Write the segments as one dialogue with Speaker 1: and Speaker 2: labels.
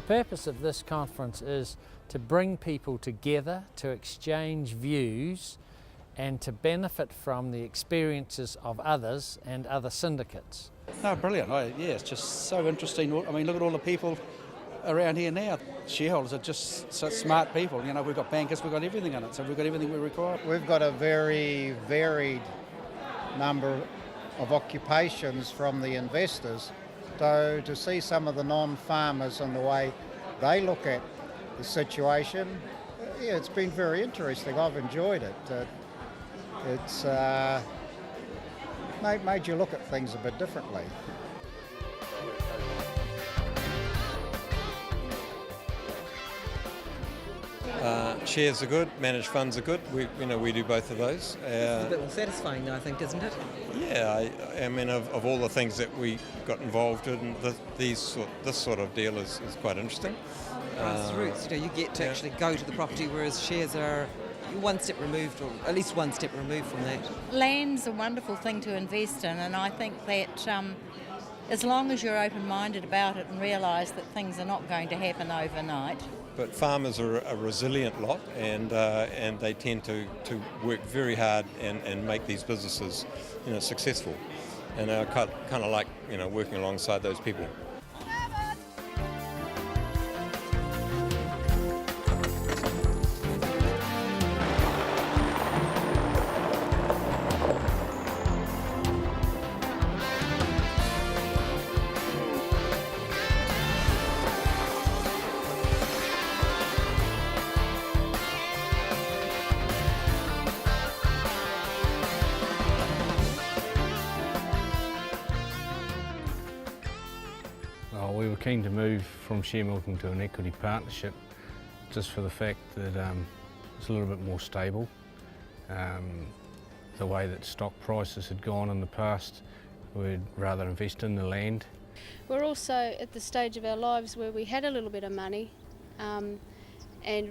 Speaker 1: purpose of this conference is to bring people together, to exchange views and to benefit from the experiences of others and other syndicates.
Speaker 2: No, brilliant. Yeah, it's just so interesting. I mean, look at all the people around here now. Shareholders are just such smart people. You know, we've got bankers, we've got everything in it, so we've got everything we require.
Speaker 3: We've got a very varied number of occupations from the investors. So to see some of the non-farmers and the way they look at the situation, yeah, it's been very interesting. I've enjoyed it. It's made you look at things a bit differently.
Speaker 4: Shares are good, managed funds are good. We do both of those.
Speaker 5: It's a bit more satisfying, though, I think, isn't it?
Speaker 4: Yeah, I mean, of all the things that we got involved in, this sort of deal is quite interesting.
Speaker 5: Grassroots, you get to actually go to the property, whereas shares are one step removed, or at least one step removed from that.
Speaker 6: Land's a wonderful thing to invest in, and I think that as long as you're open-minded about it and realise that things are not going to happen overnight.
Speaker 4: But farmers are a resilient lot, and they tend to work very hard and make these businesses, successful. And I kind of like, working alongside those people.
Speaker 1: We were keen to move from share milking to an equity partnership just for the fact that it's a little bit more stable. The way that stock prices had gone in the past, we'd rather invest in the land.
Speaker 7: We're also at the stage of our lives where we had a little bit of money and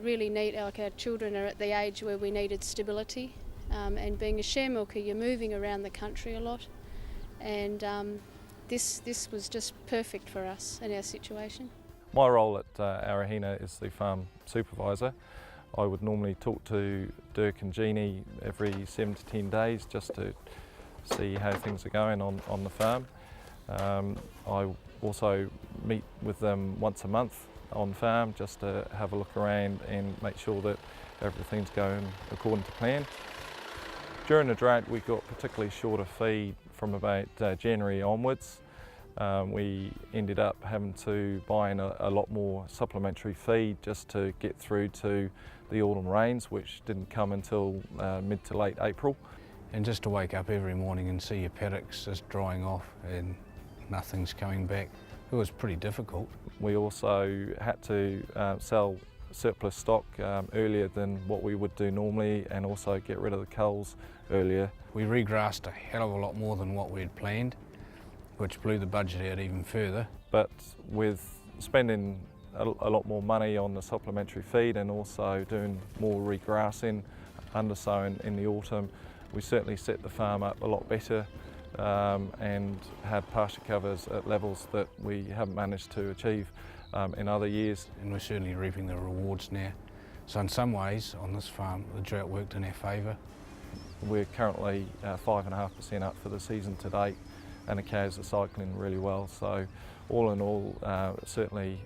Speaker 7: really our children are at the age where we needed stability. And being a share milker, you're moving around the country a lot, and this was just perfect for us in our situation.
Speaker 8: My role at AGInvest is the farm supervisor. I would normally talk to Dirk and Jeannie every 7 to 10 days just to see how things are going on the farm. I also meet with them once a month on farm just to have a look around and make sure that everything's going according to plan. During the drought we got particularly short of feed from about January onwards. We ended up having to buy in a lot more supplementary feed just to get through to the autumn rains, which didn't come until mid to late April.
Speaker 1: And just to wake up every morning and see your paddocks just drying off and nothing's coming back, it was pretty difficult.
Speaker 8: We also had to sell surplus stock earlier than what we would do normally, and also get rid of the culls earlier.
Speaker 1: We regrassed a hell of a lot more than what we had planned, which blew the budget out even further.
Speaker 8: But with spending a lot more money on the supplementary feed and also doing more regrassing, undersowing in the autumn, we certainly set the farm up a lot better and had pasture covers at levels that we haven't managed to achieve in other years.
Speaker 1: And we're certainly reaping the rewards now. So in some ways on this farm the drought worked in our favour.
Speaker 8: We're currently 5.5% up for the season to date, and the cows are cycling really well. So all in all, certainly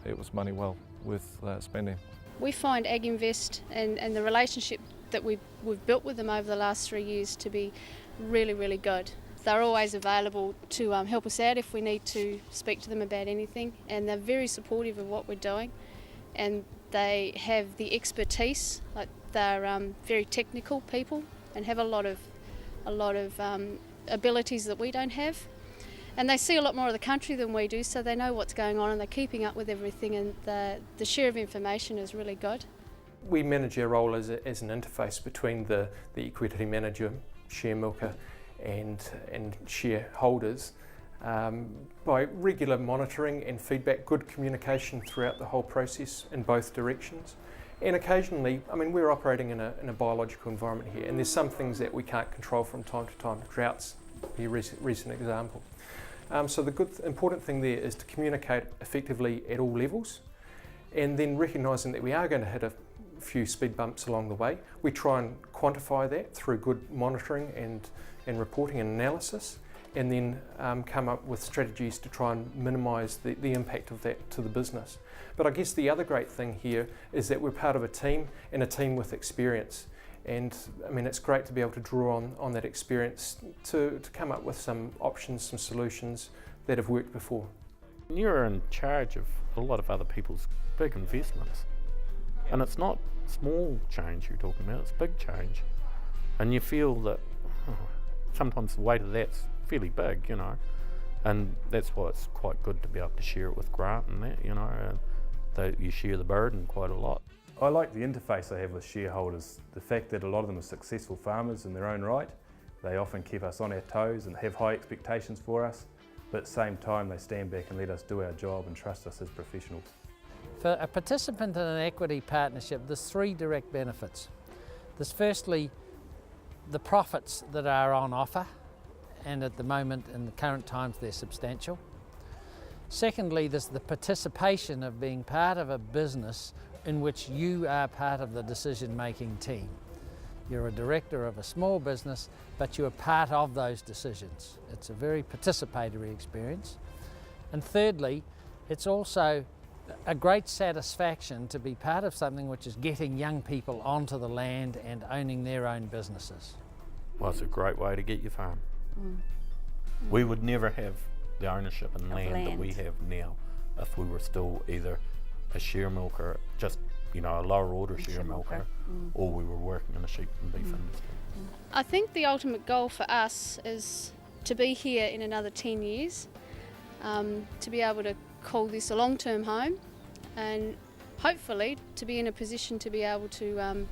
Speaker 8: it was money well with spending.
Speaker 7: We find AGInvest and the relationship that we've built with them over the last 3 years to be really, really good. They're always available to help us out if we need to speak to them about anything, and they're very supportive of what we're doing, and they have the expertise. Like they're very technical people and have a lot of abilities that we don't have, and they see a lot more of the country than we do, so they know what's going on and they're keeping up with everything, and the share of information is really good.
Speaker 9: We manage our role as an interface between the equity manager, share milker and shareholders by regular monitoring and feedback, good communication throughout the whole process in both directions. And occasionally, I mean, we're operating in a biological environment here, and there's some things that we can't control from time to time. Droughts be a recent example. So the important thing there is to communicate effectively at all levels, and then recognising that we are going to hit a few speed bumps along the way. We try and quantify that through good monitoring and reporting and analysis, and then come up with strategies to try and minimise the impact of that to the business. But I guess the other great thing here is that we're part of a team, and a team with experience. And I mean, it's great to be able to draw on that experience to come up with some options, some solutions that have worked before.
Speaker 10: You're in charge of a lot of other people's big investments, and it's not small change you're talking about, it's big change. And you feel that sometimes the weight of that's fairly big, you know, and that's why it's quite good to be able to share it with Grant and that, you know, that you share the burden quite a lot.
Speaker 11: I like the interface I have with shareholders, the fact that a lot of them are successful farmers in their own right. They often keep us on our toes and have high expectations for us, but at the same time they stand back and let us do our job and trust us as professionals.
Speaker 1: For a participant in an equity partnership, there's 3 direct benefits. There's firstly the profits that are on offer, and at the moment in the current times they're substantial. Secondly, there's the participation of being part of a business in which you are part of the decision-making team. You're a director of a small business, but you're part of those decisions. It's a very participatory experience. And thirdly, it's also a great satisfaction to be part of something which is getting young people onto the land and owning their own businesses.
Speaker 10: Well, it's a great way to get your farm. We would never have the ownership and land that we have now if we were still either a share milker, just, you know, a lower order share milker, or we were working in the sheep and beef industry.
Speaker 7: I think the ultimate goal for us is to be here in another 10 years, to be able to call this a long-term home, and hopefully to be in a position to be able to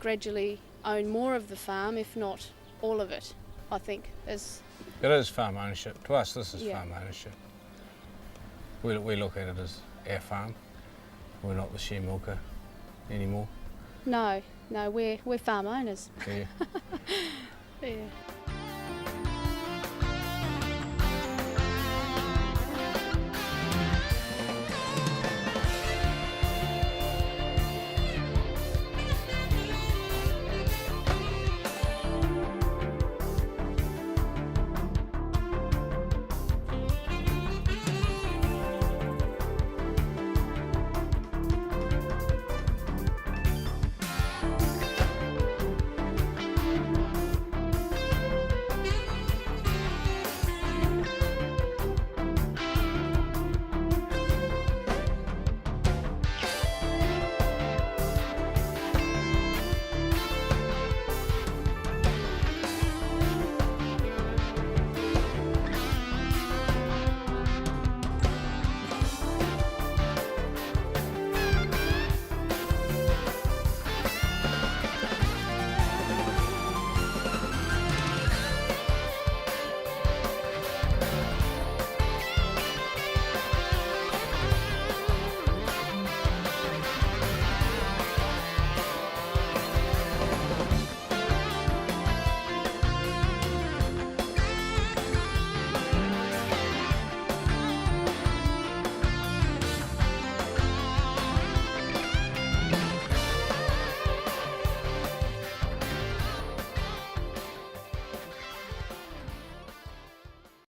Speaker 7: gradually own more of the farm, if not all of it, I think.
Speaker 12: It is farm ownership. To us, this is farm ownership. We look at it as our farm. We're not the share milker anymore.
Speaker 7: No, we're farm owners.
Speaker 12: Yeah.
Speaker 7: Yeah.